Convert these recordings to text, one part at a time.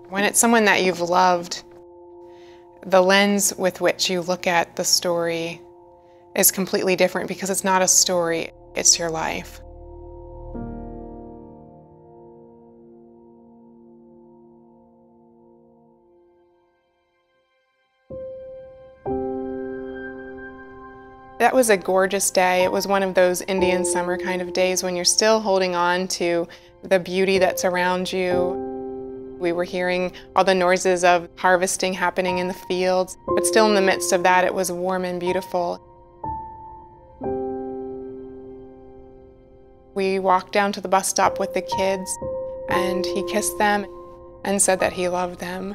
When it's someone that you've loved, the lens with which you look at the story is completely different because it's not a story, it's your life. That was a gorgeous day. It was one of those Indian summer kind of days when you're still holding on to the beauty that's around you. We were hearing all the noises of harvesting happening in the fields, but still in the midst of that, it was warm and beautiful. We walked down to the bus stop with the kids, and he kissed them and said that he loved them.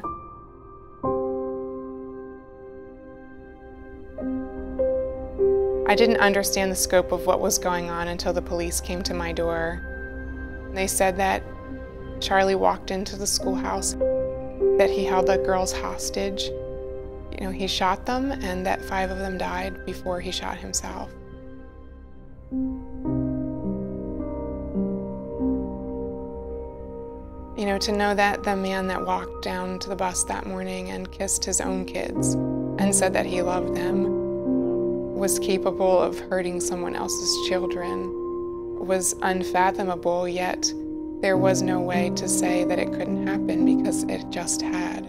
I didn't understand the scope of what was going on until the police came to my door. They said that Charlie walked into the schoolhouse, that he held the girls hostage. You know, he shot them and that 5 of them died before he shot himself. You know, to know that the man that walked down to the bus that morning and kissed his own kids and said that he loved them was capable of hurting someone else's children was unfathomable, yet there was no way to say that it couldn't happen because it just had.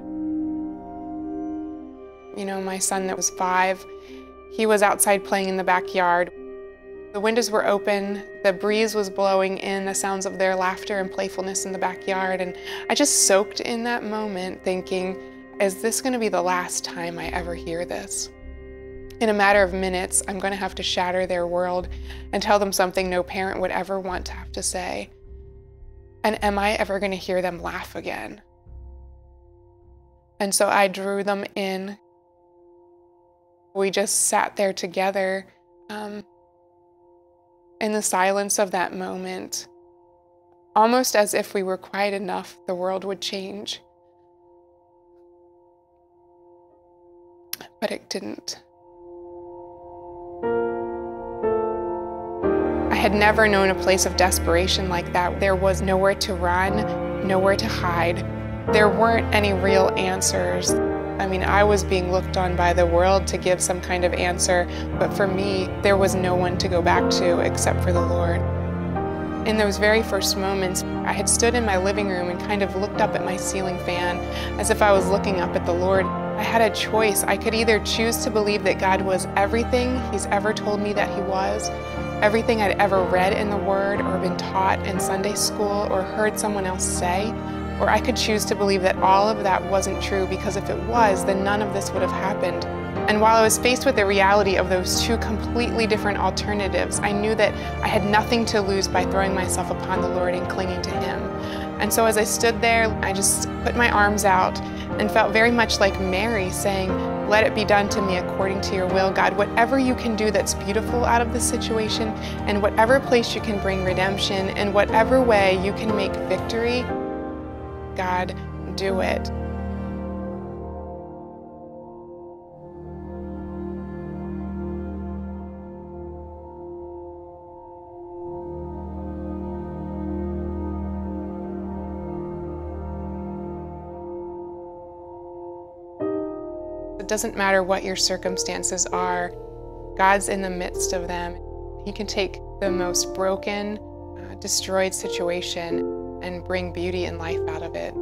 You know, my son that was 5, he was outside playing in the backyard. The windows were open, the breeze was blowing in, the sounds of their laughter and playfulness in the backyard, and I just soaked in that moment thinking, is this going to be the last time I ever hear this? In a matter of minutes, I'm going to have to shatter their world and tell them something no parent would ever want to have to say. And am I ever going to hear them laugh again? And so I drew them in. We just sat there together in the silence of that moment, almost as if we were quiet enough, the world would change. But it didn't. I had never known a place of desperation like that. There was nowhere to run, nowhere to hide. There weren't any real answers. I mean, I was being looked on by the world to give some kind of answer, but for me, there was no one to go back to except for the Lord. In those very first moments, I had stood in my living room and kind of looked up at my ceiling fan as if I was looking up at the Lord. I had a choice. I could either choose to believe that God was everything He's ever told me that He was, everything I'd ever read in the Word or been taught in Sunday school or heard someone else say, or I could choose to believe that all of that wasn't true, because if it was, then none of this would have happened. And while I was faced with the reality of those two completely different alternatives, I knew that I had nothing to lose by throwing myself upon the Lord and clinging to Him. And so as I stood there, I just put my arms out and felt very much like Mary saying, "Let it be done to me according to your will, God. Whatever you can do that's beautiful out of this situation, and whatever place you can bring redemption, and whatever way you can make victory, God, do it." It doesn't matter what your circumstances are, God's in the midst of them. He can take the most broken, destroyed situation and bring beauty and life out of it.